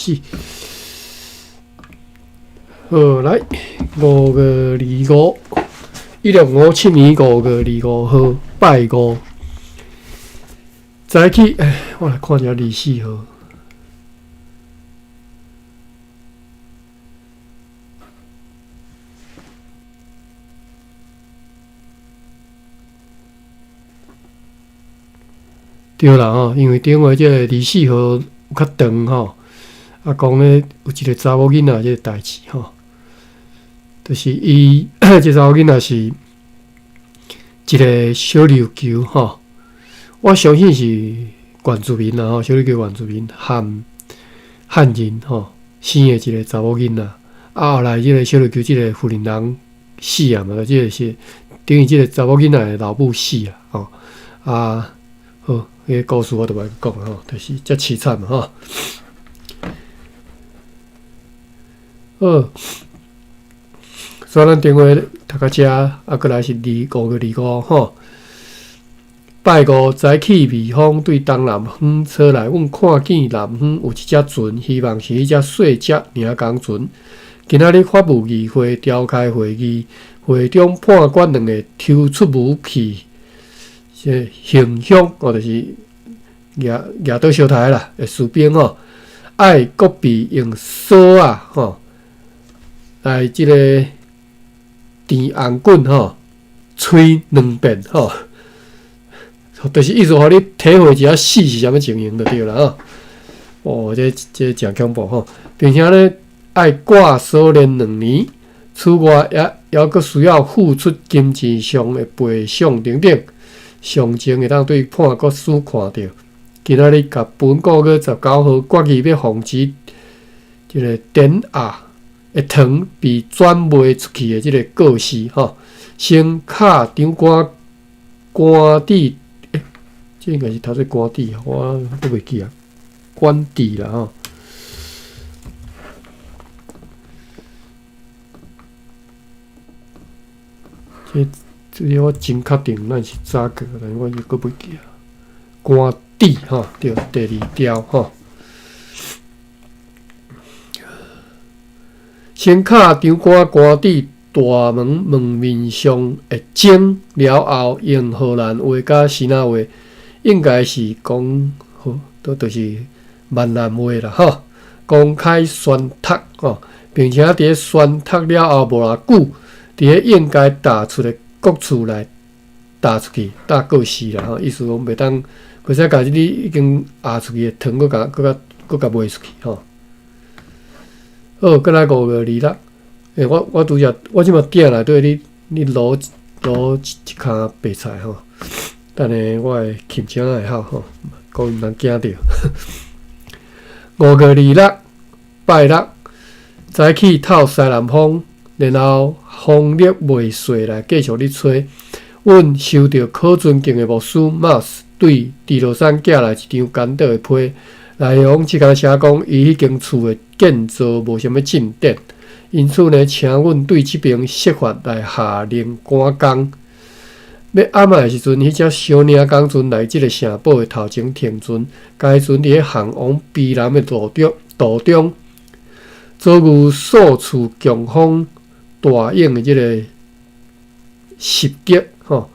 4。好，来5月25，16、5、7年5月25号，拜五。早起，我来看一下24号。对啦吼，因为顶回即个24号有较长吼，讲咧有一个查某囡仔即个代志吼，就是伊即查某囡仔是一个小琉球吼，我相信是原住民啦吼，小琉球原住民汉人吼生的一个查某囡仔，后来即个小琉球即个富人人死啊嘛，即个是等于即个查某囡仔的老母死啊吼啊好。迄个故事我都袂讲吼，就是遮凄惨嘛吼。好，所以咱电话读到遮，过来是5月25吼。拜五早起，微风对东南方吹来，阮看见南方有一只船，希望是迄只细只领工船。今仔日发布议会召开会议，会中判决2个抽出武器。形象就是举倒烧台啦，士兵吼，爱国币用扫啊吼，来即个电红棍吼，吹2遍吼，就是意思互你体会一下死是啥物情形就对啦吼。这真恐怖吼，并且咧爱挂锁连2年，此外也阁需要付出金钱上的赔偿等等。上前会当对判决书看到，今仔日甲本9月19号决议要防止即个电压会糖被转卖出去的即个告示吼，先卡张官邸，这应该是头先官邸，我都袂记啊，官邸啦吼。这我真确定，咱是早过，但我又搁袂记啊。官邸吼，对，第2条吼。先敲张官邸大门面上的钟了后，用荷兰话甲西那话，应该是讲好，就是闽南话啦吼。公开宣读吼，并且伫宣读了后无偌久，伫应该打出的各处来打出去，打告示啦吼，意思讲袂当，袂使甲你已经压出去的糖，搁甲卖出去吼。好，过来5月26，我拄则我即马店内底你攞一骹白菜吼，等下我的琴声会好吼，讲毋通惊着。5月26，拜六，早起透西南风。然后风力袂细来继续咧吹，阮收到可尊敬的牧师 Mas 对地罗山寄来一张简短的批，内容即间写讲伊迄间厝的建造无啥物进展，因此呢，请阮对即边设法来下令赶工。要暗暝的时阵，迄只小领工船来即个城堡的头前停船，该船伫航往卑南的途中，遭遇数处强风大影的即个袭击吼，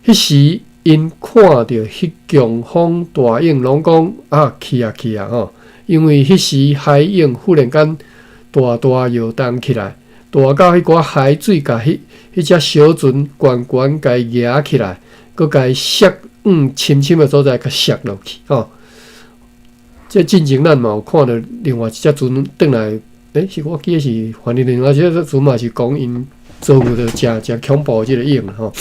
迄时因看到迄强风大影，拢讲去啊吼，因为迄时海影忽然间大摇动起来，大到迄寡海水甲迄只小船悬甲伊压起来，佮甲伊摔深深的所在甲摔落去吼。这进前咱嘛有看到另外一只船转来。是我记得是，反正另外一只船嘛是讲因遭遇到真恐怖的即个影啦吼。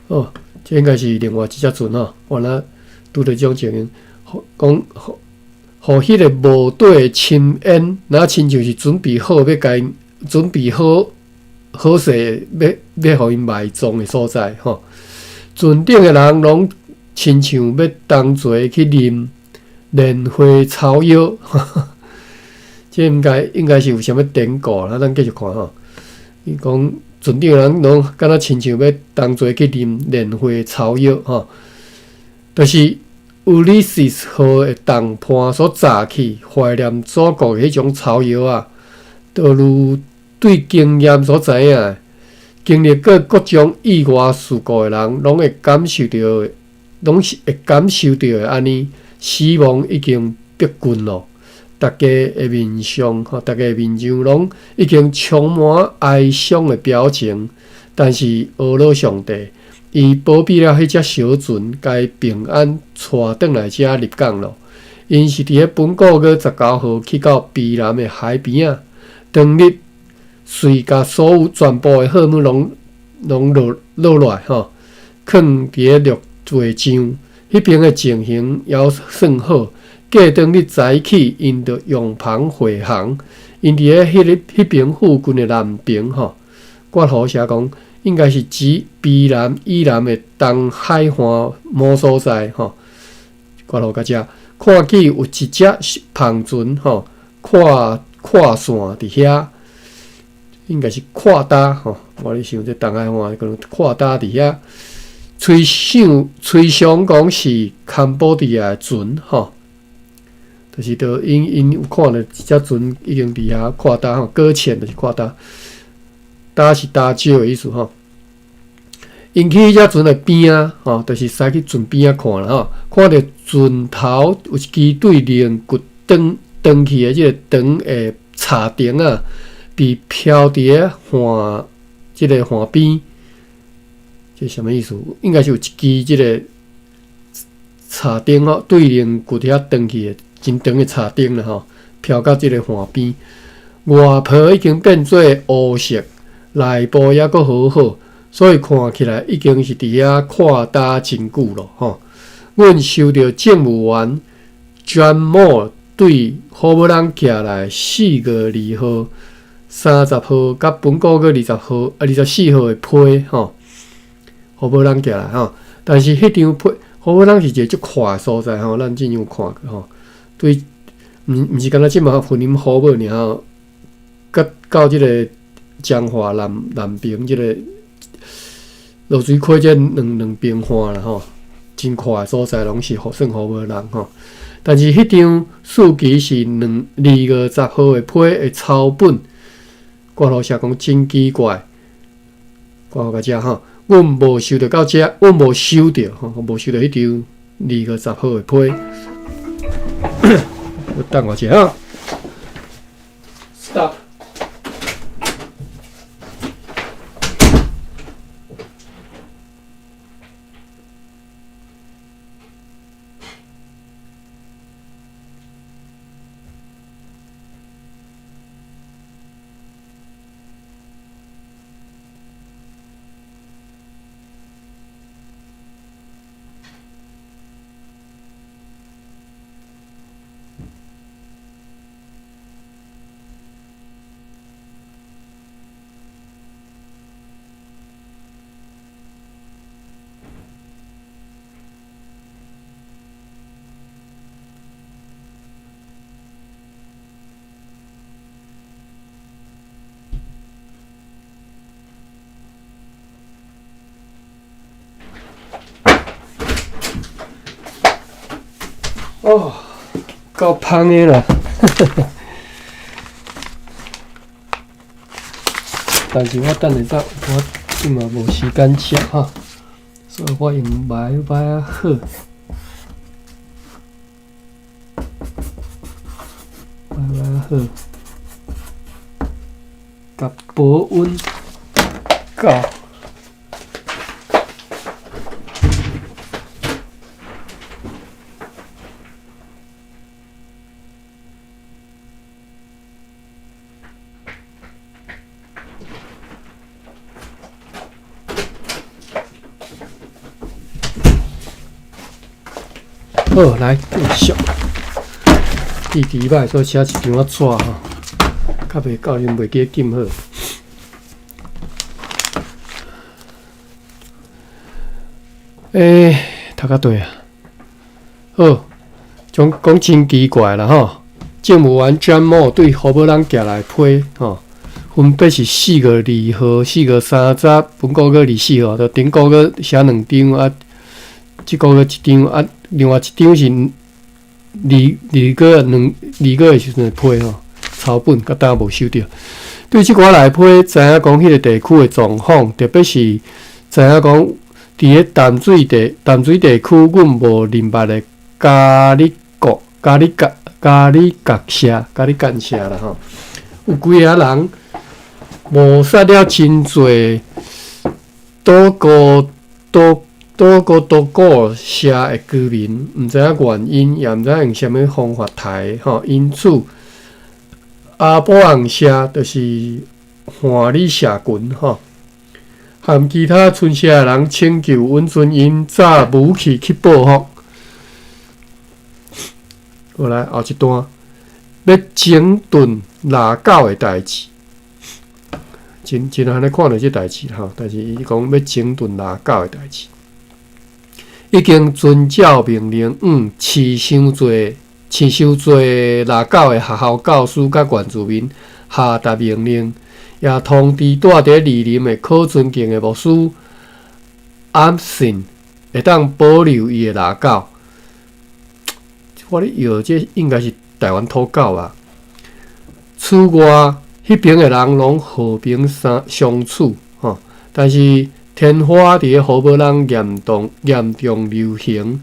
哦，这应该是另外一只船吼，完了拄着种情形，讲互迄个无对的亲恩，那亲像是准备好要甲因准备好势要互因埋葬的所在吼。船顶的人拢亲像要同齐去啉。莲花草药，这应该是有啥物典故啦？咱继续看吼。伊讲船顶人拢敢若亲像要同齐去啉莲花草药吼，就是 Ulysses 号的重判所炸起，怀念祖国迄种操摇啊，就如对经验所知影，经历过各种意外事故的人，拢会感受到的安尼，死亡已经逼近咯。大家的面上，大家的面上拢已经充满哀伤的表情，但是俄罗上帝。伊保庇了迄只小船，该平安带转来遮入港咯。因是伫本个月19号去到避南的海边啊，当日随甲所有全部的货物拢落来吼，放伫绿地上。迄边的情形还算好。过当日早起，因着用旁回航，因伫迄边附近的南边吼，我好写讲。应该是指避南以南的东海岸某所在吼，我落甲遮看见有一只篷船吼，跨线伫遐，应该是跨搭吼。我咧想这东海岸可能跨搭伫遐，吹响讲是堪布地亚的船吼，就是因有看到一只船已经伫遐跨搭吼，搁浅就是跨搭。搭是搭少的意思吼，因去迄只船的边啊，吼，就是驶去船边啊看啦吼，看到船头有一支对连骨断去的即个长的叉钉啊，被漂伫即个岸边，这什么意思？应该是有一支即个叉钉哦，对连骨遐断去的真长的叉钉啦吼，漂到即个岸边，外皮已经变做乌色。内部也阁好，所以看起来已经是伫遐看搭真久咯吼。阮收到政务员 John Moore 对荷伯人寄来4月2号、30号，甲本个月24号的批吼，荷伯人寄来吼。但是迄张批，荷伯人是一个足快的所在吼，咱真有看过吼。对，毋是干那即马分啉荷伯尔吼，到即个。彰化南边即个落水溪这两边岸啦吼，真快的所在拢是算服务人吼。但是迄张数据是2月10号的批的抄本，我老实讲真奇怪。我甲遮吼，阮无收到到遮，阮无收到吼，无收到迄张2月10号的批。我等我者啊 ，stop。哦，够芳的啦，但是我等下走，我今嘛无时间吃哈，所以我用摆啊好，摆啊好，甲保温够。好，来继续。弟弟歹，所以写一张纸吼，较袂够因袂记记好。读较对啊。好，讲真奇怪啦吼。政务员 John Moore 对荷伯人寄来批吼，分别是4月2號、4月30，本个月24號，就顶个月写2张啊。即个月一张啊，另外一张是二个的时阵批吼，草本甲大家无收到。对即寡内批，知影讲迄个地区的状况，特别是知影讲伫咧淡水地区，阮无人脉的咖喱社啦吼，有几个人无杀了真侪多个社的居民，毋知影原因，也毋知用啥物方法刣吼，因此阿保红社就是换里社群吼，含其他村社的人请求温顺英早武器去报复。好来后一段，要整顿拉狗的代志，真安尼看到即代志吼，但是伊讲要整顿拉狗的代志，已经遵照命令，饲伤侪拉狗的学校教师甲原住民下达命令，也通知住伫离林的考春境的牧师安信，会当保留伊的拉狗。我咧摇这应该是台湾土狗吧。此外，迄边的人拢和平相处吼，但是天花伫咧河北人严重流行，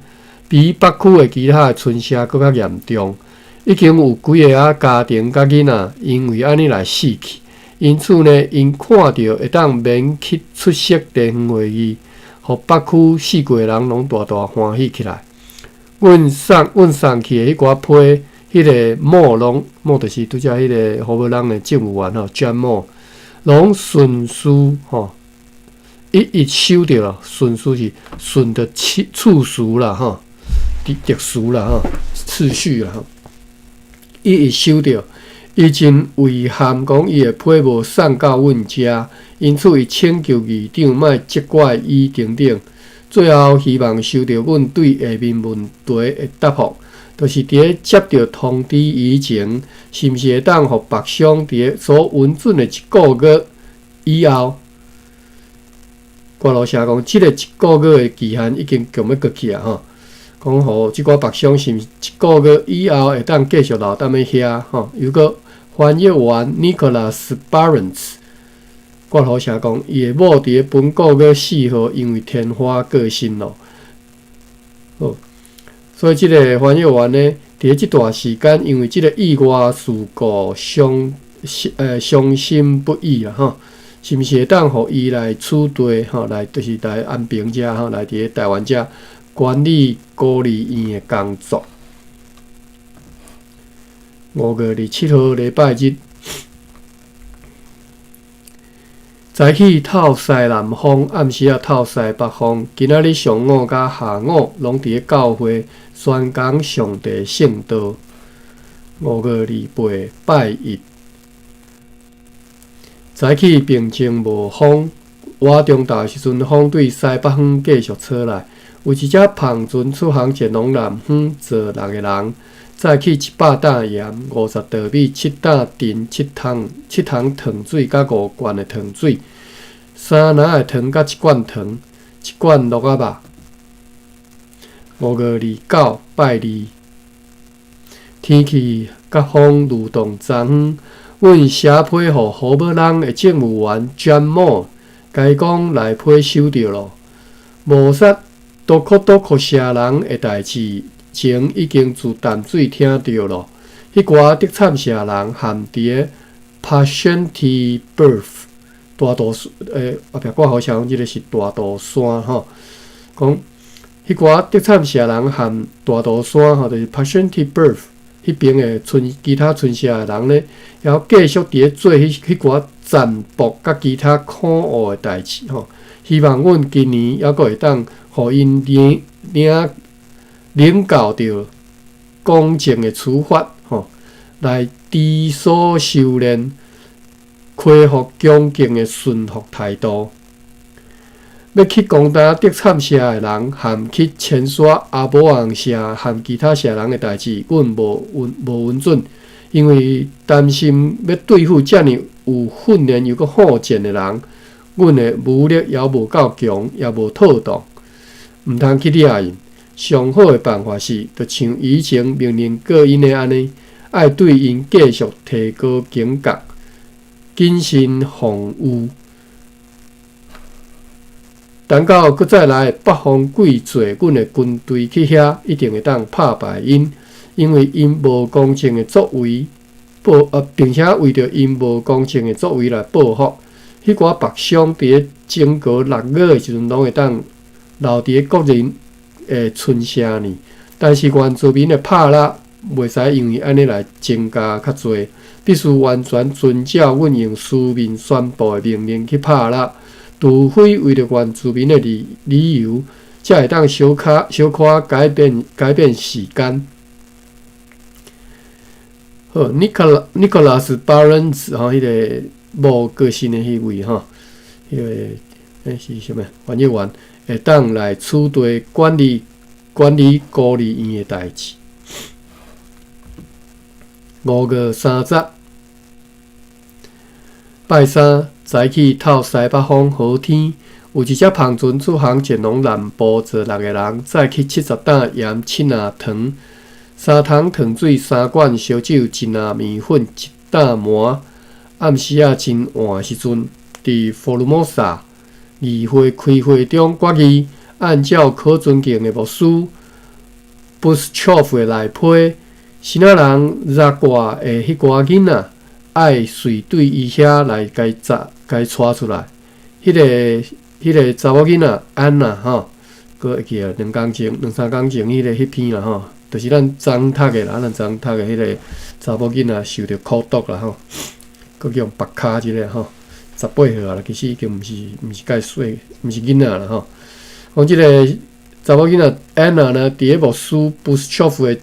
比北区的其他的村社搁较严重。已经有几个家庭甲囡仔因为安尼来死去，因此呢，因看到会当免去出席地方会议，互北区4个人拢大欢喜起来。阮送去的迄寡批，迄个某就是拄则迄个河北人的政务员吼，詹某，拢顺序吼，一收着了，顺序是顺的次序啦吼，特殊啦吼，次序啦吼，一收着，伊真遗憾讲伊的批无送到阮遮，因此伊请求议长莫责怪伊等等。最后希望收到阮对下面问题的答复，就是伫咧接到通知以前，是毋是会当互北乡伫咧所稳准的1个月以后，郭老师讲，即个1个月的期限已经要过去啊吼，讲互即寡北乡是毋是1个月以后会当继续留踮咧遐吼？有个翻译员 Nicholas Barents。郭老师讲，伊的某伫咧本个月4号因为天花过身咯。好，所以即个翻译员呢，伫咧即段时间，因为即个意外事故伤心不已啦吼，是毋是会当互伊来处理吼，来就是来安平遮吼，来伫咧台湾遮管理孤儿院的工作。5月27號禮拜日。早起透西南風，暗時啊透西北風。今仔日上午甲下午攏伫咧教會宣講上帝聖道。5月28拜一，早起平靜無風，活中晝時陣風對西北方繼續吹來。有一隻篷船出航前往南方，坐6個人。早起100擔鹽，50稻米，7擔藤，7桶糖水，甲5罐的糖水，3籃的糖，甲1罐糖，1罐鹿仔肉。5月29拜2，天氣甲風如同昨昏，阮寫批互河北人的政務員詹某，該講內批收到咯，無殺多克社人的代志。前已經自淡水聽到咯，迄寡德慘社人含佇咧 Pashanti Birth 大肚後壁掛號像即個是大肚山吼，講迄寡德慘社人含大肚山吼，就是 Pashanti Birth 迄邊的其他村社的人咧，也繼續佇咧做迄寡占卜甲其他可惡的代志吼，希望阮今年還閣會當互因領教到公正的處罰，來知所修煉，恢復恭敬的順服態度。要去攻打德慘社的人，含去遷徙阿保紅社含其他社人的代志，阮無允准，因為擔心要對付遮爾有訓練又閣好戰的人，阮的武力也無夠強，也無妥當，毋通去掠因。上好的办法是，就像以前命令过因的安尼，爱对因继续提高警觉，谨慎防御。等到搁再来北方贵济，阮的军队去遐，一定会当拍败因，因为因无公正的作为，并且为着因无公正的作为来报复。迄寡白商伫咧整个6月的时阵，拢会当留伫咧国人的村舍呢。但是原住民的拍拉，袂使因为安尼来增加较侪，必须完全遵照阮用书面宣布的命令去拍拉。除非为了原住民的理由，才会当小可改变时间。好，Nicholas Barnes 吼，迄个无个性的迄位吼，迄个是啥物？翻译员会当来处理管理孤儿院的代志。5月30，拜三。早起透西北风好天，有一只篷船出航前往南部，坐6个人，再去70担盐7拿糖，3桶糖水，3罐烧酒，1拿面粉，1担糜。暗时真晚时阵，伫佛罗摩萨议会开会中决议，按照可尊敬的牧师布斯乔夫的来批，新仔人扎挂的迄寡囡仔。爱随队伊遐来该带出来，迄个查某囡仔安娜吼，搁会记啊2三工前迄篇啦吼，就是咱昨读的啦，咱昨读的迄个查某囡仔受着苦毒啦吼，搁用白卡一个吼，18岁啦，其实已经毋是介细，毋是囡仔啦吼。讲即个查某囡仔安娜呢，伫咧牧师布斯乔夫的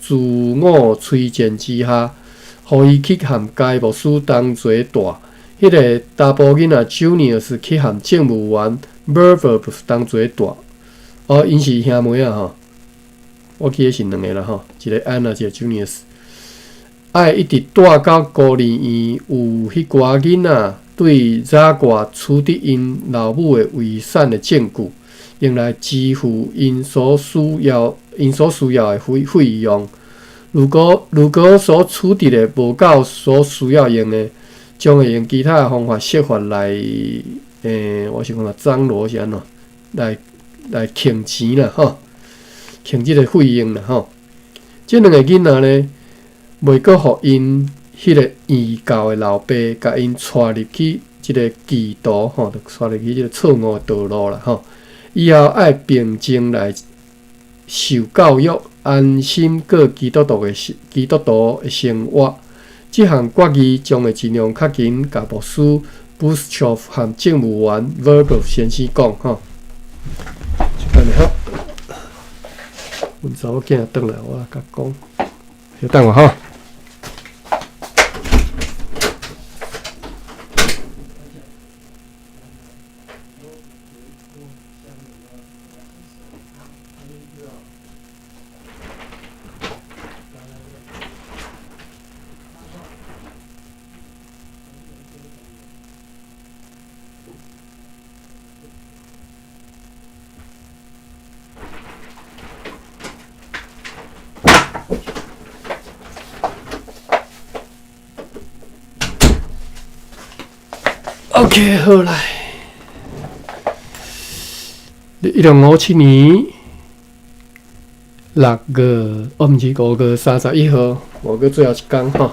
自我推荐之下。互伊去和该牧师同齐大，迄个查甫囡仔 Junior 去和政务员 Berber 同齐大。哦，因是兄妹啊吼，我记得是2个啦吼，一个 Anna， 一个 Junior。爱一直带到孤儿院，有迄寡囡仔对早挂处置因老母的遗产的证据，用来支付因所需要的费用。如果所处置的无够所需要用的，将会用其他的方法设法来，我是讲啦，张罗是安怎来欠钱啦吼，欠即个费用啦吼。即2个囡仔呢，袂阁互因迄个异教的老爸，甲因带入去即个歧途吼，就带入去即个错误的道路啦吼。以后爱并正来受教育。安心过基督徒的生活，这项决议将会尽量较紧，甲牧师布斯乔夫和政务员 Verbal 先生讲吼。就安尼吼，阮查某囝转来，我甲讲，稍等我吼。OK， 好来，1657年6月，毋是5月31號，5月最後一天吼。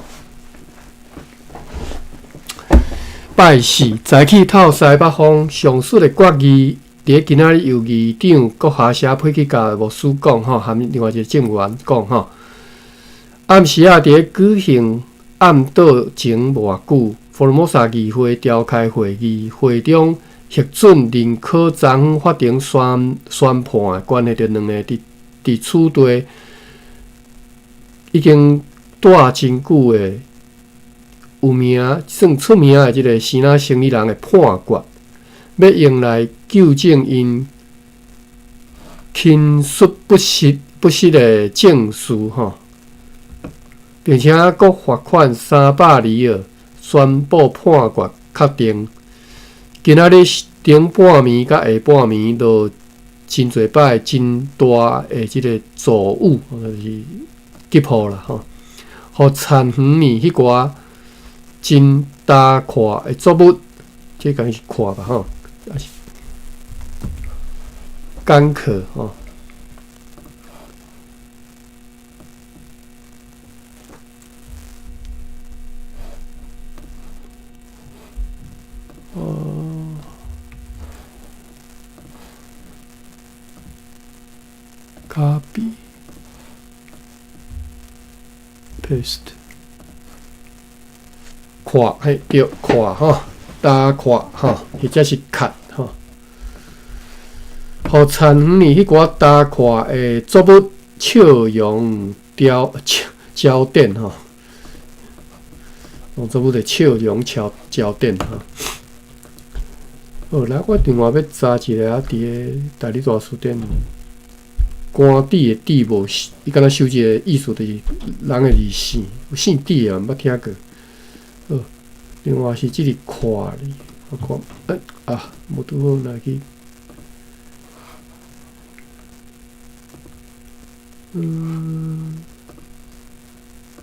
拜四，早起透西北風，上述的決議，伫今仔日由議長閣下寫批去甲牧師講吼，含另外一個政務員講吼。暗時伫咧舉行暗倒前偌久。佛罗摩萨议会召开会议，会中核准认可昨昏法庭宣判的关系着2个伫处地已经住真久的有名算出名的即个生仔生理人的判决，要用来纠正因倾述不实的证词吼，并且搁罚款300尔。宣布判决确定，今仔日顶半暝甲下半暝就真侪摆真大诶，即个作物，就是吉普啦吼。互田园里迄寡真大块诶作物，这敢是块吧吼，还是干壳吼。copy paste 跨嘿对跨吼，打跨吼，或者是 cut 吼。互田园里迄寡打跨诶作物笑容焦点吼，用作物的笑容焦点吼。好，来我另外要查一个啊，伫个大理大书店。官邸的邸无，伊敢若收一个意思，就是人的字姓，有姓邸的，毋捌听过。好，另外是即个看哩，我看，无拄好来去，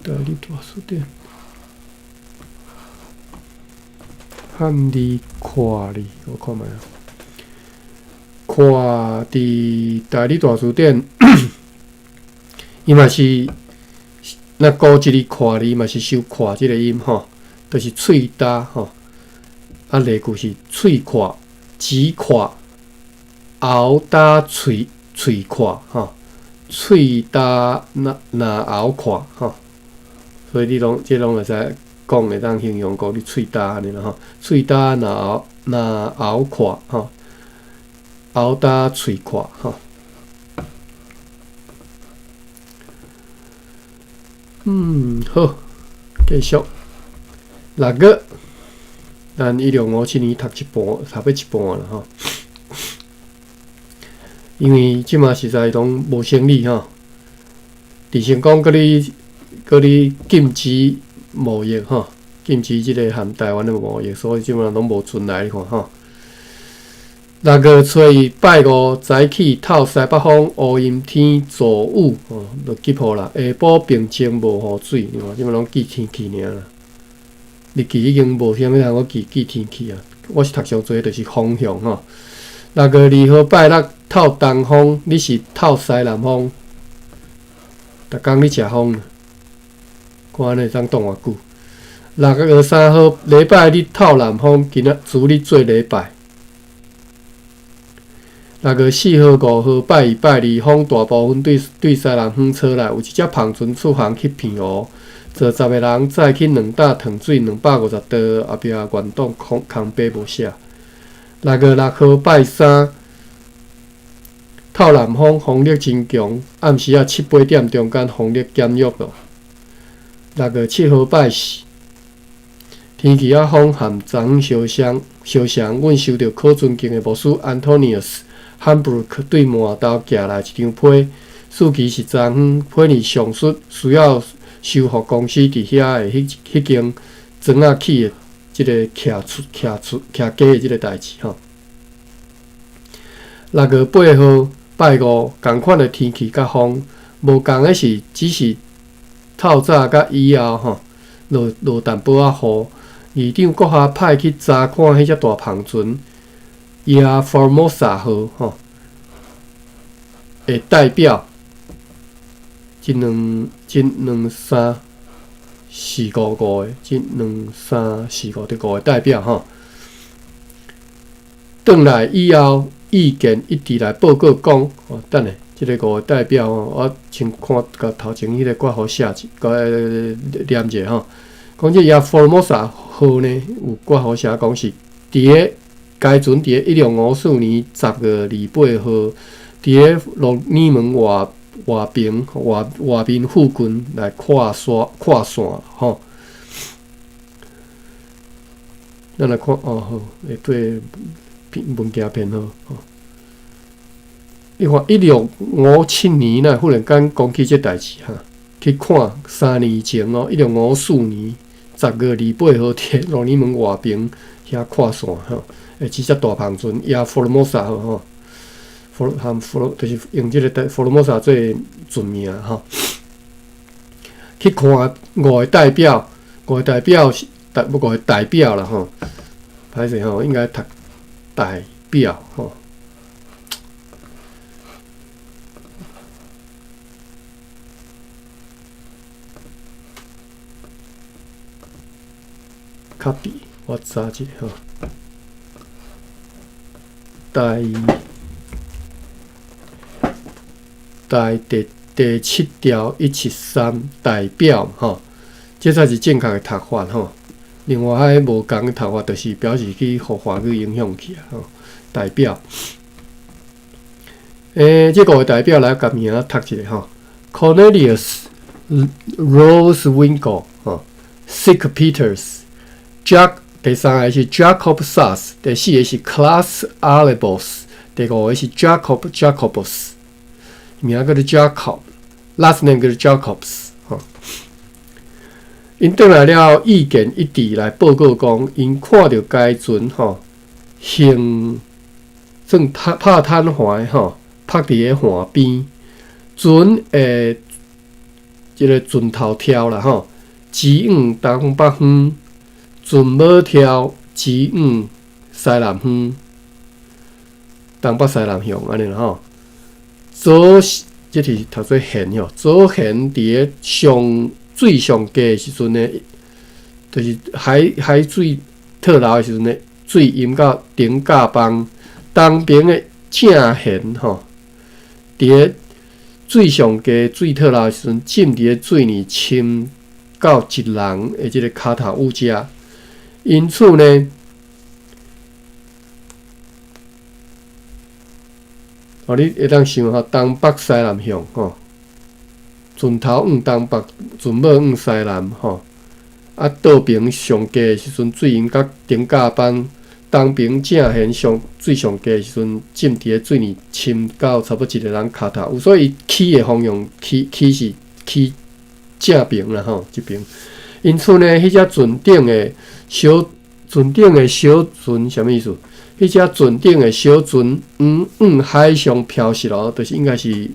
大理大书店，汉字看哩，我看觅啊。看伫大理大书店，伊嘛是那古一个看哩，嘛是收看即个音吼，就是喙搭吼。啊，例句是喙看、舌看、喉搭喙看吼，喙搭那喉看吼。所以你即拢会使讲会当形容讲你喙搭安尼啦吼，喙搭那喉看吼。喉搭喙看吼，好，继续6月，咱1657年读要一半啦吼，因为即马实在拢无生理吼，伫成讲搁你禁止贸易吼，禁止即个含台湾的贸易，所以即马拢无存来，你看吼。6月初1拜五早起透西北风，乌阴天作雨，就急雨啦。下晡平静无雨水，你看即马拢记天气尔啦。日记已经无啥物通我记天气啊。我是读上侪就是风向吼。6月2号拜六透东风，你是透西南风，逐工你食风啦。看安尼会当挡偌久。6月3号礼拜日透南风，今仔主日做礼拜。6月4号、5号拜1、拜2，风大部分对西南风吹来，有一只帆船出航去澎湖，坐10个人载去2担糖水250刀，后壁原档空白无写。6月6号拜3，透南风，风力真强，暗时啊7、8点中间风力减弱咯。6月7号拜4，天气啊风含昨烧伤，阮收到可尊敬的牧师安托尼厄斯。汉布鲁克对麻豆寄来一张批，数期是昨昏，批呢上述需要修复公司伫遐的迄间庄仔起的即个徛家的即个代志吼。6月8号拜5，同款的天气甲风，无共的是只是透早甲以后吼，落淡薄仔雨。议长阁下派去查看迄只大帆船。亚 Formosa 号吼，会代表即两3、4、5个，即2、3、4、5个代表吼。转来以后，意见一直来报告讲，等下即个5个代表吼，我先看甲头前迄个括号写一，念者吼。讲即亚 Formosa 号呢，有括号写讲是伫个。该船伫个1654年10月28号，伫个鹿耳门外面附近来跨线吼。咱来看好，会对文件编号吼。你看1657年呐，忽然间讲起这代志哈，去看3年以前1654年10月28号，伫鹿耳门外边遐跨线吼。即只大帆船，亚 Formosa 号吼就是用这个福罗摩萨做船名吼。去看五个代表，五个代表是五个代表啦吼。歹势吼，应该读代表吼。copy 我查一下吼。第7条173代表吼，这才是正确的读法吼。另外还无共的读法，就是表示去互华语影响去啊吼。代表，这五个代表来甲名读一下吼。Cornelius Rosewinkel 吼 ，Sic Peters，Jack 第三个是 Jacob Sass， 第四个是 Class Alebos， 第五个是 Jacob Jacobus， 名叫做 Jacob，last name 叫做 Jacobs 吼。因倒来了意见一致来报告讲，因看到该船吼，行算拍瘫痪吼，拍伫个岸边，船即个船头跳啦吼，前往东北方。船尾跳前往西南方，东北西南向安尼啦吼。左即是读做舷吼，左舷伫个水上低的时阵呢，就是海水退流的时阵呢，水淹到顶甲帮东边的正舷吼，伫个水上低水退流的时阵，浸伫个水里浸到一人的即个骹头捂遮。因此呢，你会当想吼，东北西南向吼，船头往东北，船尾往西南吼。啊，倒边上低的时阵，水淹到顶甲帮东边正舷水上低的时阵，浸伫个水里浸到差不多一个人骹头，所以起的方向起是起正边啦吼，即边。因此呢，迄只船顶的小船什么意思？迄只船顶的小船往海上漂失咯，就是应该是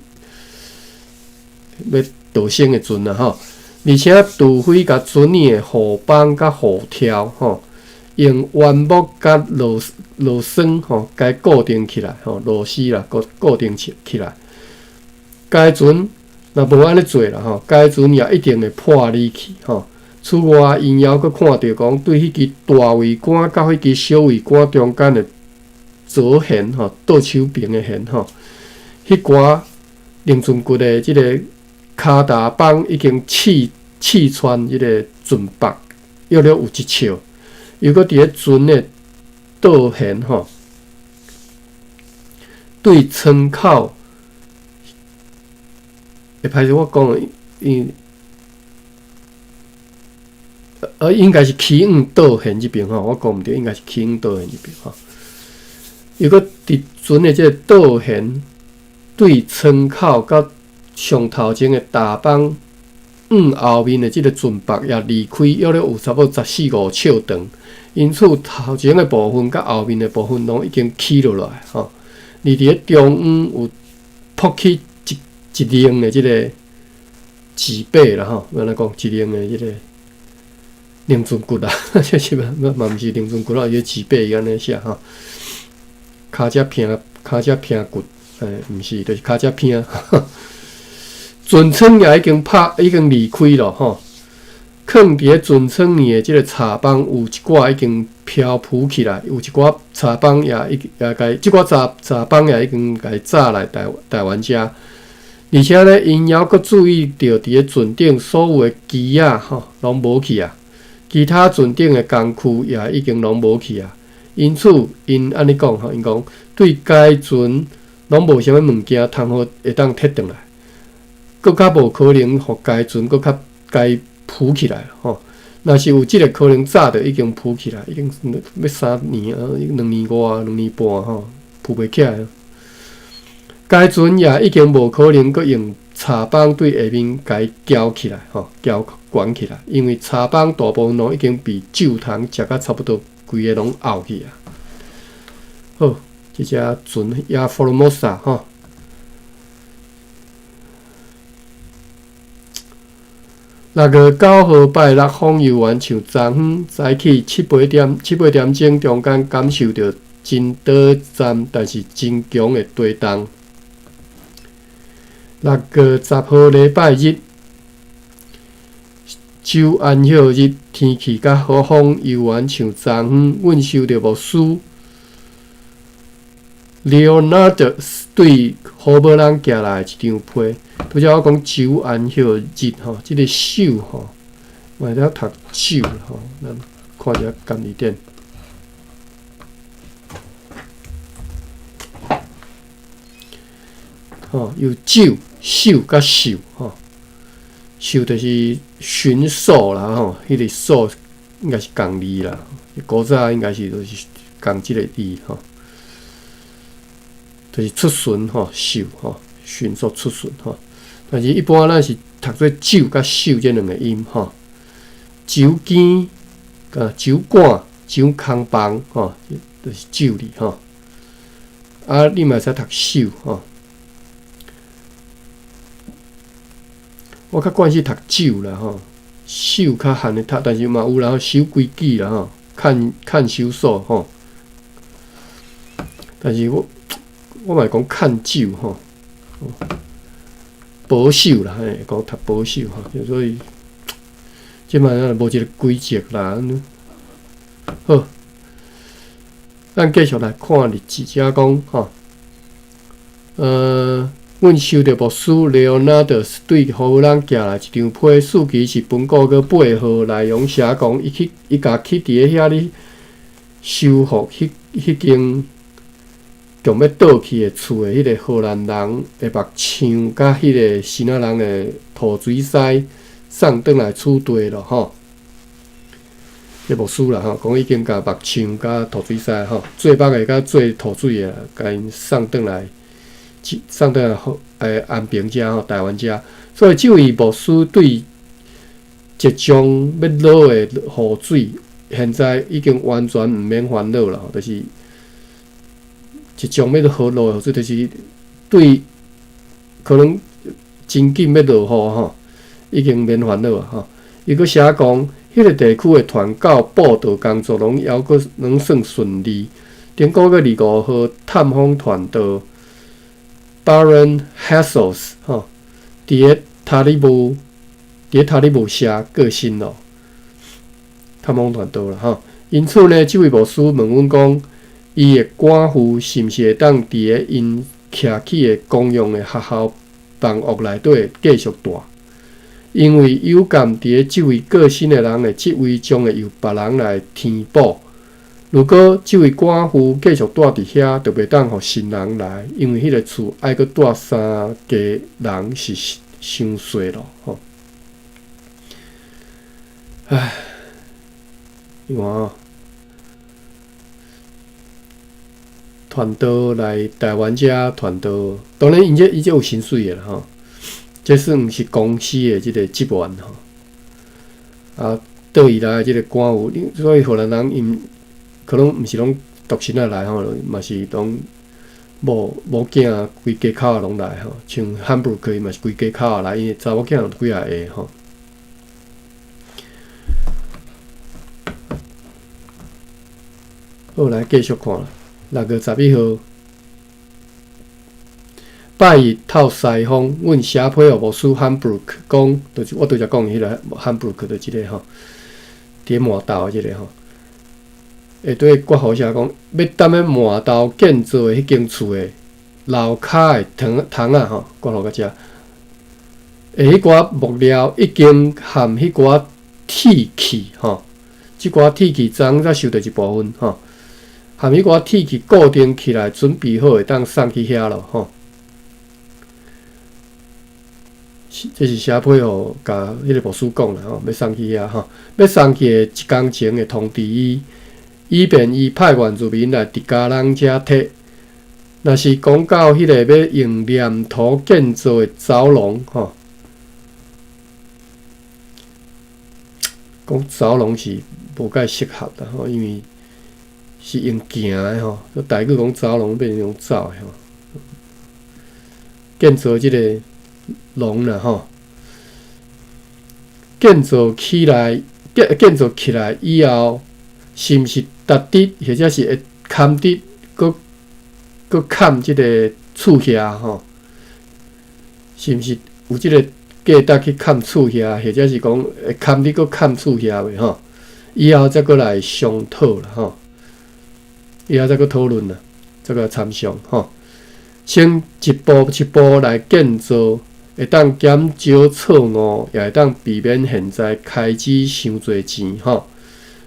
要逃生的船啦吼。而且除非甲船里的护帮甲护条吼，用原木甲螺栓吼，该固定起来吼，螺丝啦固定起来。该船若无安尼做啦吼，该船也一定会破裂去吼。此外，因还佫看到讲，对迄支大桅杆甲迄支小桅杆中间的左舷吼，倒手边的舷吼，迄杆零船骨的即个骹踏帮已经刺穿迄个船腹，约略有一尺。又佫伫咧船的倒舷吼，对窗口，会歹势我讲的，应该是起往倒舷即边吼，我讲毋对，应该是起往倒舷即边吼。如果伫船的即个倒舷对窗口甲上头前的大帮后面的即个船腹也离开，约略有差不多14-15尺长，因此头前的部分甲后面的部分拢已经起落来吼。而伫咧中央有铺起一零的即个脊背啦吼，安尼讲一零的即个。零船骨啦，这是嘛毋是零船骨啦，伊脊背伊安尼写吼，骹只平骨，毋是，就是骹只平。船舱也已经离开了吼，放伫船舱里的即个茶帮有一寡已经漂浮起来，有一寡茶帮即寡茶帮也已经甲伊炸来台湾遮，而且呢，因还佫注意到伫咧船顶所有的机啊吼，拢无去啊。其他船顶的工区也已经拢无去啊，因此因安尼讲吼，因讲对该船拢无啥物物件通好会当摕转来，搁较无可能互该船搁较该浮起来吼。若是有即个可能，早就已经浮起来，已经要3年啊，2年外、2年半吼，浮袂起来。该船也已经无可能搁用茶帮对下面甲伊翘起来吼，翘悬起来，因为茶帮大部分拢已经被酒桶食甲差不多，规个拢漚去啊。好，即只船亚佛罗摩萨吼。6月9号拜六风游玩像昨昏早起7、8点钟中间感受到真短暂，但是真强的地动。6月10号礼拜日，周安息日，天气甲好风游玩像昨昏，阮收到牧师 Leonard 对好母人寄来一张批。拄则我讲周安息日吼，即个手吼，我了读手吼，咱看一下简易点。吼，有手甲手吼，手就是驯兽啦吼，迄个兽应该是共字啦，古早应该是就是共即个字吼，就是出巡吼，手吼，驯兽出巡吼。但是，一般咱是读做酒甲手这两个音吼，酒羹、酒罐、酒空房吼，就是酒字吼。啊，你嘛会使读手吼。我较惯是读酒啦吼，手较罕咧读，但是嘛有啦，守规矩啦吼，看守所吼。但是我嘛讲看酒吼。保守啦，嘿，讲读保守吼，所以即摆咱无一个规则啦。好，咱继续来看日志，遮讲吼，阮收到牧师Leonard对互人寄来一张批，数期是本国个8号，内容写讲伊家去伫遐咧修复迄间。强要倒去的厝的迄个荷兰人的目墙，甲迄个新仔人的涂水师送转来厝地咯吼。迄牧师啦吼，讲已经甲目墙甲涂水师吼，做目的甲做涂水的，甲因送转来安平遮吼，台湾遮。所以即位牧师对即将要落的雨水，现在已经完全毋免烦恼啦，就是。一种要落落雨，就是对可能真紧要落雨吼，已经免烦恼啊吼。伊佫写讲，迄个地区的传教报道工作拢还佫能算顺利。顶个月25号，探访团队 Baron Hassels 吼，伫塔利姆社过身咯，探访团队啦吼。因此呢，即位牧师问阮讲。伊的官府是毋是会当伫个因徛起的公用的学校房屋内底继续住？因为有感伫个即位过身的人的职位将会由别人来填补。如果即位官府继续住伫遐，就袂当互新人来，因为迄个厝爱佫住3家人是伤衰咯吼。唉，你看哦。团队来台湾遮团队，当然伊这有薪水的啦吼，这算毋是公司的即个职员吼。啊，倒伊来即个官务，所以荷兰人因可能毋是拢独身啊来吼，嘛是拢某囝规家口拢来吼，像汉布鲁克伊嘛是规家口来，因为查某囝有几啊个吼。好，来继续看啦。6月11号，拜日透西风，阮写批互牧师汉布鲁克讲，就是我拄则讲迄个汉布鲁克的即个吼，伫麻豆即个吼，下底国号写讲，要踮咧麻豆建造的迄间厝的楼骹的窗啊吼，国号到遮，迄寡木料已经含迄寡铁器吼，即寡铁器昨才收到一部分吼。含迄寡铁器固定起来，准备好会当送去遐咯吼。这是写批互甲迄个牧师讲啦吼，要送去遐吼，要送去的一工前会通知伊，以便伊派原住民来伫家人遮摕。若是讲到迄个要用黏土建造的走廊吼，讲走廊是无介适合的吼，因为是用行的吼，台语讲走龙变成用走的吼。建造即个龙啦吼，建造起来以后，是毋是踏直，或者是会坎直，搁坎即个厝遐吼？是毋是有即个价值去坎厝遐，或者是讲会坎直搁坎厝遐袂吼？以后再搁来商讨啦吼，以后再搁讨论啦，再搁参详吼。先一步一步来建造，会当减少错误，也会当避免现在开支伤侪钱吼。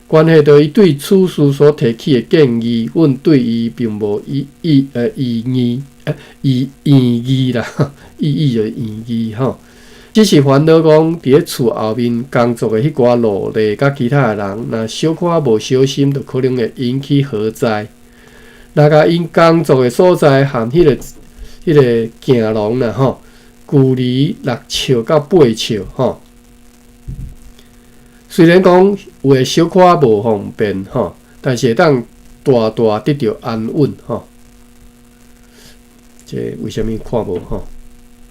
关系到伊对此事所提起的建议，阮对伊并无异议啦，异议就异议吼。只是烦恼讲，伫咧厝后面工作的迄寡劳力，甲其他的人，若小可无小心，就可能会引起火灾。若甲因工作的所在含迄个行廊啦吼，距离6尺到8尺吼。虽然讲有诶小可无方便吼，但是会当大大得到安稳吼。这为虾米看无吼？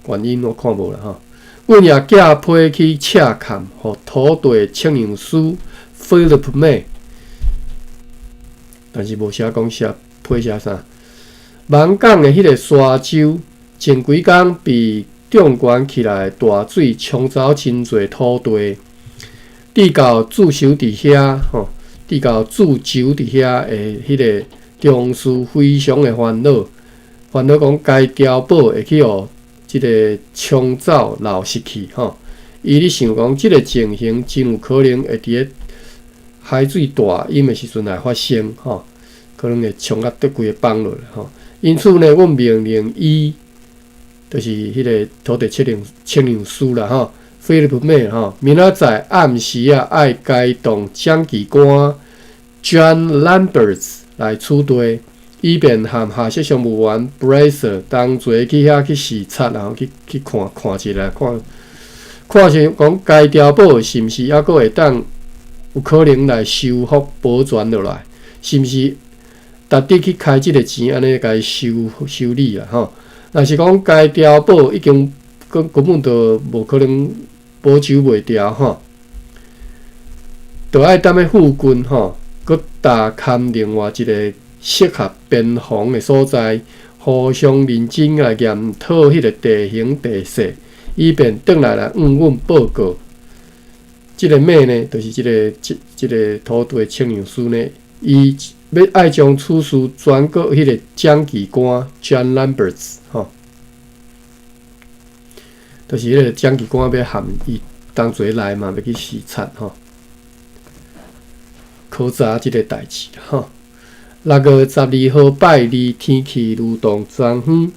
原因我看无啦吼。阮也寄批去洽看，互土地测量师 Philip May， 但是无写讲批写啥。芒港的迄个沙洲，前几工被纵悬起来大水冲走真侪土地，地到驻守伫遐吼，地到驻守伫遐的迄个中士非常的烦恼，讲该碉堡会去互即个冲走流失去吼。伊咧想讲，即个情形真有可能会伫咧海水大淹的时阵来发生吼，可能会冲甲倒规个放落吼。因此呢，阮命令伊，就是迄个土地测量师啦吼，菲利普妹吼，明仔载暗时爱该动蒋机关 John Lamberts 来处理，以便和下设商务员 Bracer 同齐去遐去视察，然后去看一下，看是讲该碉堡是毋是抑阁会当有可能来修复保全落来，是毋是？值得去开即个钱，安尼甲伊修理啊吼。若是讲该碉堡已经根本就无可能保守袂牢吼，就爱踮咧附近吼，佮搭勘另外一个适合边防的所在，互相认真来验讨迄个地形地势，以便转来阮报告。即个咩呢？就是即个土地测量师呢，伊要爱将此事转告迄个蒋机关 John Lamberts 吼，就是迄个蒋机关要含伊同齐来嘛，要去视察吼，考察即个代志吼。6月12号拜二，天气如同昨昏。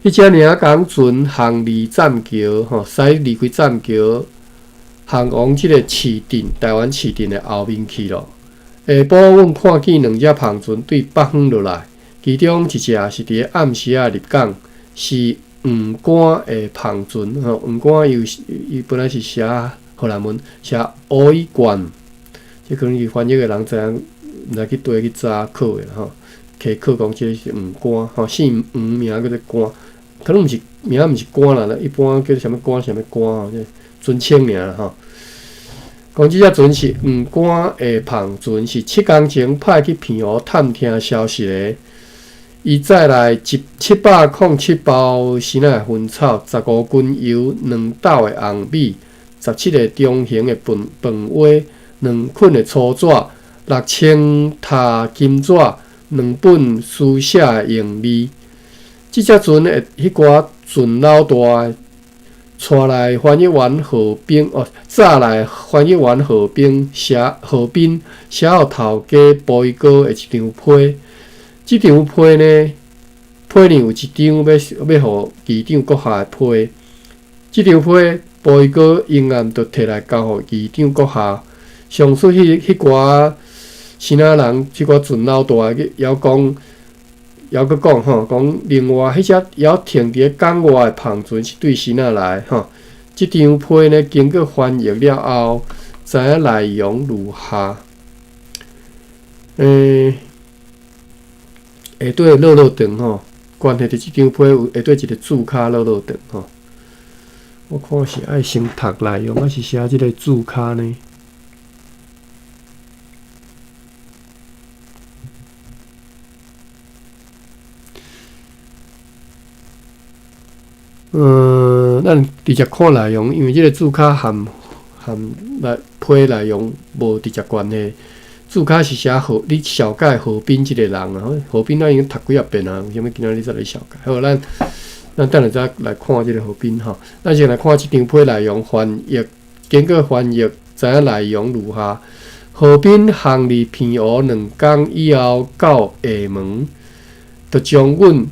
迄只尔港船航离栈桥吼，驶离开栈桥，航往即个市镇台湾市镇的后面去咯。下晡，阮看见2只篷船对北方落来，其中一只是伫咧暗时入港，是黄冠的篷船吼。黄冠伊本来是写荷兰文，写璯冠，即可能是翻译的人知影，毋知去倒去查考的吼。摕考讲即是黄冠吼，姓黄名叫做冠，可能毋是名毋是冠啦，一般叫做啥物冠啥物冠吼，尊称尔啦吼。讲即只船是黄冠的篷船，是7天前派去澎湖探听消息的。伊载来707包鲜奶薰草、15斤油、2斗的红米、17个中型的饭碗、2捆的粗纸、6000沓金纸、2本书写的用字。即只船的迄寡船老大，带来翻译员何冰早来翻译员何冰写互头家布伊哥的一张批。即张批呢，批里有一张要互机长阁下的批。即张批布伊哥永远就摕来交互机长阁下。上述迄寡先仔人，即寡船老大还佫讲吼，讲另外迄只还停伫咧港外的篷船是对先仔来吼。即张批呢，经过翻译了后，知影内容如下。下底落落长吼，关系着即张批有下底一个注脚落落长吼。我看是爱先读内容，还是写即个注脚呢？咱直接看内容，因为即个注脚含批内容无直接关系。注脚是写你小解何斌即个人啊，何斌咱已经读几啊遍啊，有啥物今仔日再来小解？好，咱等下再来看即个何斌吼。咱先来看即张批内容翻译，经过翻译，知影内容如下。何斌行入片湖2天以后，到下暝，就将阮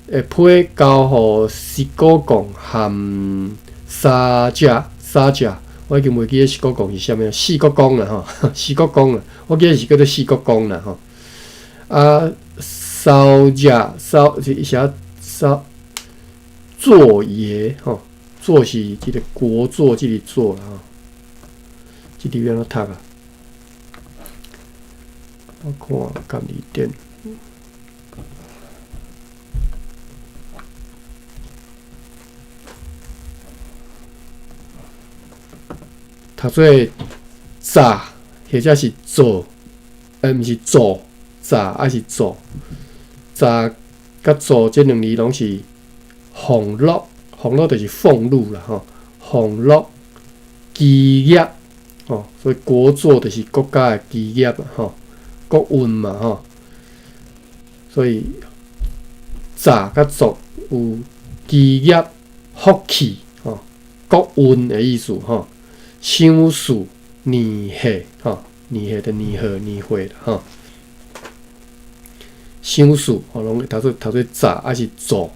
的批交互石果公和三只，我已经袂记得石果公是啥物，四国公啦吼，四国公啦，我记得是叫做四国公啦吼。烧是写座爷吼，座是即个国座即个座啦吼，即里边怎读啊？我看干字典。读做炸，或者是做，毋是做炸，还是做炸甲做这两字拢是俸禄，俸禄就是俸禄啦吼，俸禄基业吼，所以国祚就是国家的基业嘛吼，国运嘛吼，所以炸甲做有基业、福气吼，国运的意思吼。乡事年岁吼，年岁的年岁年岁啦吼。乡事吼，拢读做杂还是做？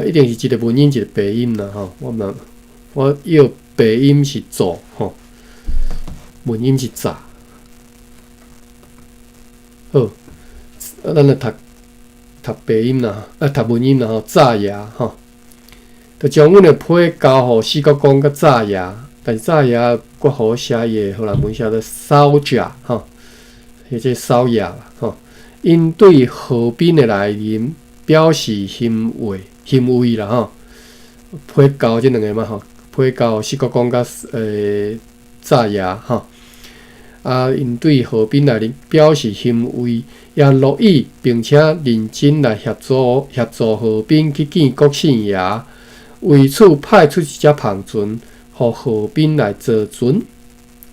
一定是一个文音一个鼻音啦吼。我要鼻音是做吼，文音是杂。好，咱来读鼻音啦，读文音啦吼，炸爷吼，就将阮的批交互四国公甲炸爷。但是早也国好写伊荷兰文写做烧甲吼，或者烧野啦吼。因对河滨的来临表示欣慰啦吼。批交即两个嘛吼，批交四国公甲早也吼。因对河滨来临表示欣慰，也乐意并且认真来协助河滨去见国姓爷，为此派出一只篷船。互河滨来坐船，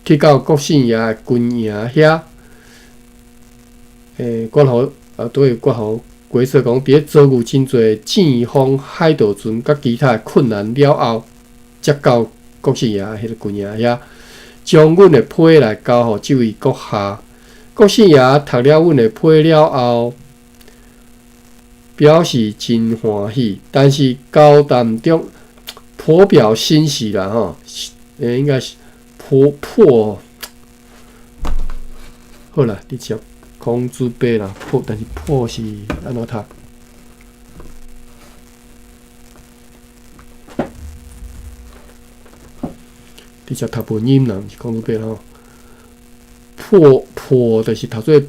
去到国姓爷的军营遐。国豪对国豪规说讲，伫遭遇真侪战风、海盗船甲其他困难了后，才到国姓爷迄个军营遐，将阮的批来交互即位阁下。国姓爷读了阮的批了后，表示真欢喜，但是交谈中。颇表欣喜啦吼，应该是破，好啦，直接公主杯啦破，但是破是安怎读？直接读本音啦，毋是公主杯啦吼。破就是读做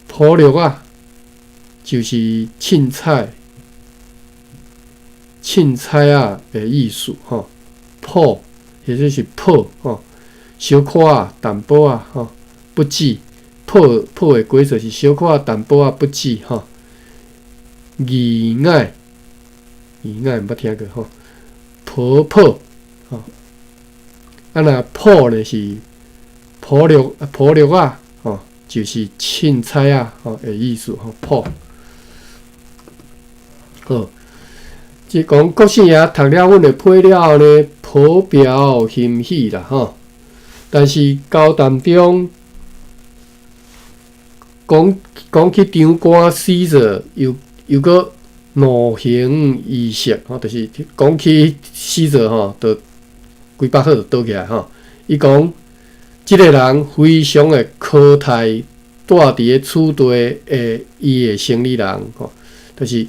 破绿啊。就是凊彩啊的意思吼，破或者是破吼，小可啊淡薄啊吼，不止破的规则是小可啊淡薄啊不止吼，意外毋捌听过吼，破吼，若破呢是破绿啊吼，就是凊彩啊吼的意思吼，破。好，即讲国姓爷读了阮的批了后呢，颇表欣喜啦吼。但是交谈中讲起长官死者，又个怒形异色吼，就是讲起死者吼，就规百好就倒起来吼。伊讲，即个人非常的可泰，住伫个厝地的伊的生理人吼，就是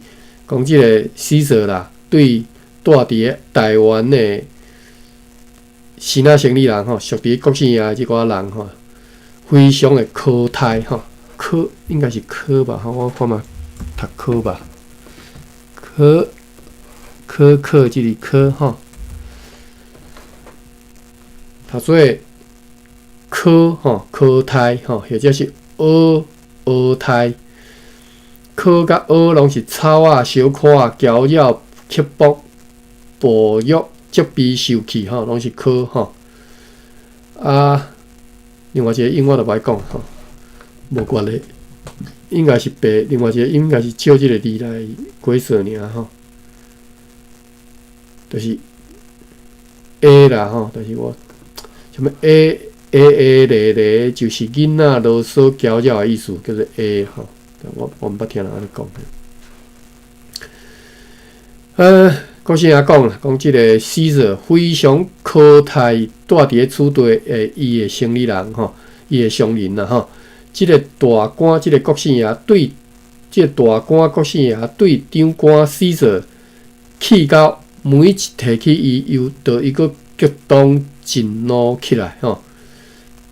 讲即个死者啦，对住伫个台湾的新仔生理人吼，属伫国姓爷即寡人吼，非常的科胎吼，科应该是科吧，我看嘛，读科吧，科即个科吼，读做科吼，科胎吼，或者是蚵胎。科甲蚵拢是草啊、小可啊、娇鸟、刻薄、哺育、积鼻受气吼，拢是科吼。啊，另外一个音我就歹讲吼，无关咧，应该是白，另外一个应该是照即个字来解说尔吼，就是 A 啦吼，就是我什么 A 咧，就是囡仔啰嗦娇鸟的意思，叫做 A 吼。我毋捌听人安尼讲。国姓爷讲啦，讲即个死者非常可泰住伫咧厝地诶，伊诶生理人吼，伊诶乡人啦吼。即个大官，即个国姓爷对，即个大官国姓爷对长官死者气到每一提起伊，又着伊个激动震怒起来吼，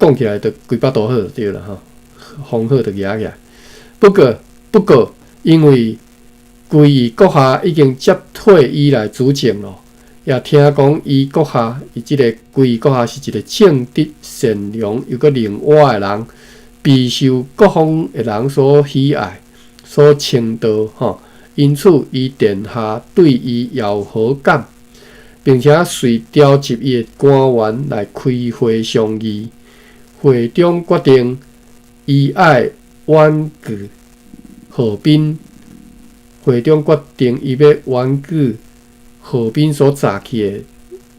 讲起来着规巴肚好就对啦吼，风好着举起来。不过，因为规伊阁下已经接替伊来主政咯，也听讲伊阁下，伊即个规伊阁下是一个正直善良又阁灵活诶人，备受各方诶人所喜爱、所称道吼。因此，伊殿下对伊有好感，并且随调集伊诶官员来开会商议。会中决定，伊爱婉拒何斌，会中决定伊要婉拒何斌所查起的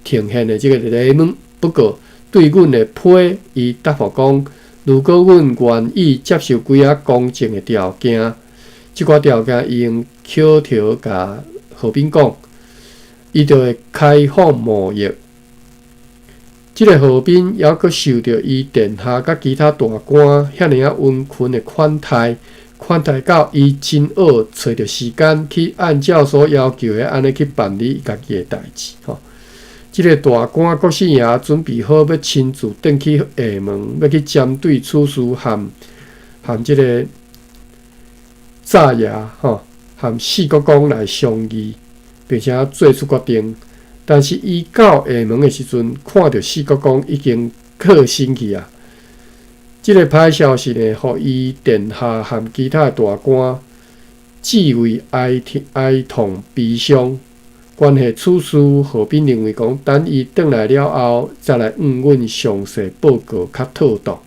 呈现的这个题目。不过，对阮的批，伊答复讲，如果阮愿意接受几啊公正的条件，即寡条件伊用口条甲何斌讲，伊就会开放贸易。即个何斌还阁受到伊殿下甲其他大官遐尼啊温群的款待到伊真学找着时间去按照所要求的安尼去办理家己的代志吼。即个大官国姓爷准备好要亲自登去厦门，要去针对此事含即个炸爷吼，含四国公来商议，并且做出决定。但是伊到厦门的时阵，看到四国公已经克身去啊。即个歹消息呢，互伊殿下和其他大官极为哀痛悲伤。关系此事，何斌认为讲，等伊转来了后，再来向阮详细报告较妥当。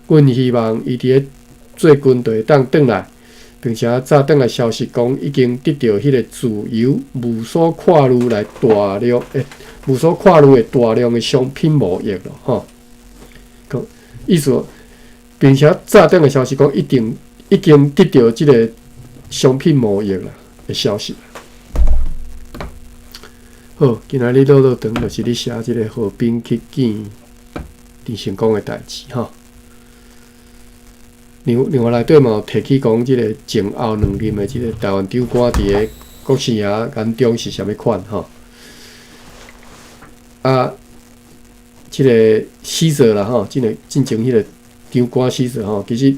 阮希望伊伫咧做军队当转来。并且早等来消息讲，已经得到迄个自由、无所跨入的大量的商品贸易了，吼。意思，并且早等的消息讲，已经得到即个商品贸易了的消息。好，今仔日老长就是咧写即个和平去见陈成功的代志，吼。另外内底嘛有提起讲，即个前后两任的即个台湾长官伫个国姓爷眼中是啥物款吼？啊，即个死者啦吼，进前迄个长官死者吼，其实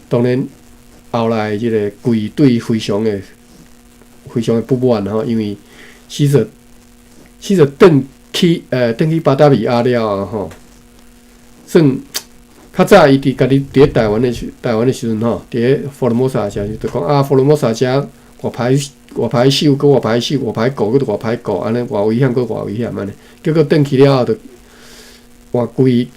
当然后来即个贵队非常的不满吼，因为死者转去巴达维亚了啊吼，算。较早伊伫家己伫咧台湾的时阵吼，伫咧福尔摩沙城就讲啊，福尔摩沙城外歹守，搁外歹守，外歹顾，搁外歹顾，安尼偌危险，搁偌危险安尼。结果转去了后，就换规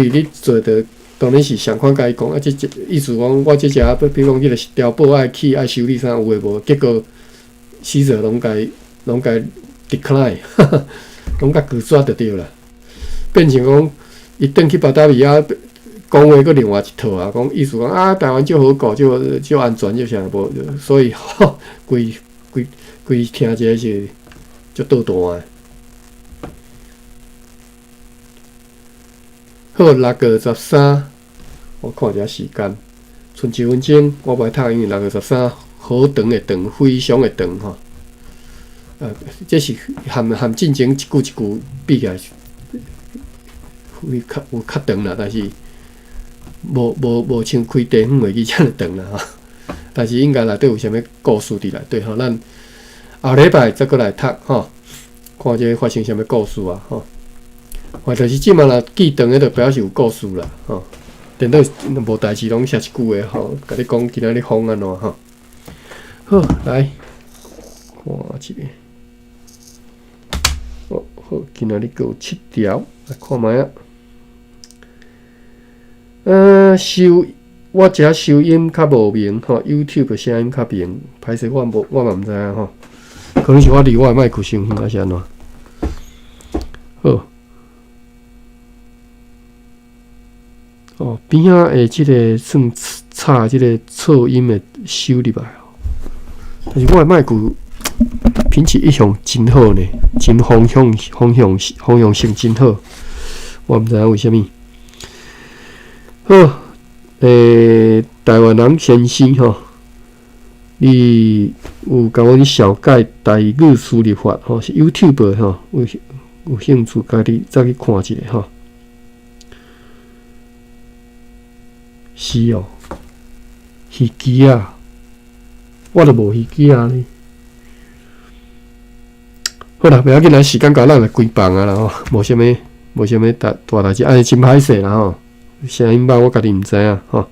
日做着，当然是上款甲伊讲啊，即意思讲我即只，比如讲即个碉堡爱起爱修理啥有诶无？结果死者拢甲 decline， 拢甲拒绝就对啦，变成讲伊转去巴达维亚。讲话搁另外一套啊，讲意思讲啊，台湾就好搞，就安全就啥无，所以规听起来是足倒弹诶。好，6:13，我看一下时间，剩1分钟，我袂读，因为6:13好长诶长，非常诶长吼。这是含进前一句比起来，有较长啦，但是无像开地方会议遮尔长啦吼。但是应该内底有啥物故事伫内底吼，咱后礼拜再过来读吼，看这发生啥物故事啊吼。或就是即满若记长诶，就表示有故事啦吼。电脑无代志，拢写一句诶吼，甲你讲今仔日风安怎吼。好，来看一下。哦，好，今仔日阁有7条，来看卖啊。我遮收音较无明吼 ，YouTube 声音较明，歹势我嘛毋知影吼，可能是我离我诶麦克伤远，还是安怎？好，哦，边仔诶，即个算插即个噪音诶收入来哦，但是我诶麦克品质一向真好呢，真方向性真好，我毋知影为虾米。好。台湾人先生吼，你有甲阮小解台语输入法吼，是 YouTube 吼，有兴趣家己再去看一下吼。是哦，鱼机啊，我都无鱼机啊呢。好啦，不要紧，咱时间到，咱来关房啊啦吼，无啥物大代志，真歹势啦吼。声音吧，我家己毋知影吼，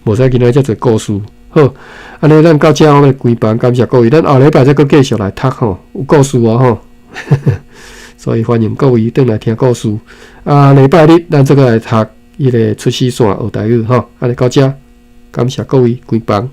无使今仔遮侪故事。好，安尼咱到遮我们关房，感谢各位。咱后礼拜再继续来读吼，有故事哦吼。所以欢迎各位转来听故事。礼拜日咱再来读迄个出世线学台语吼。安尼到遮，感谢各位关房。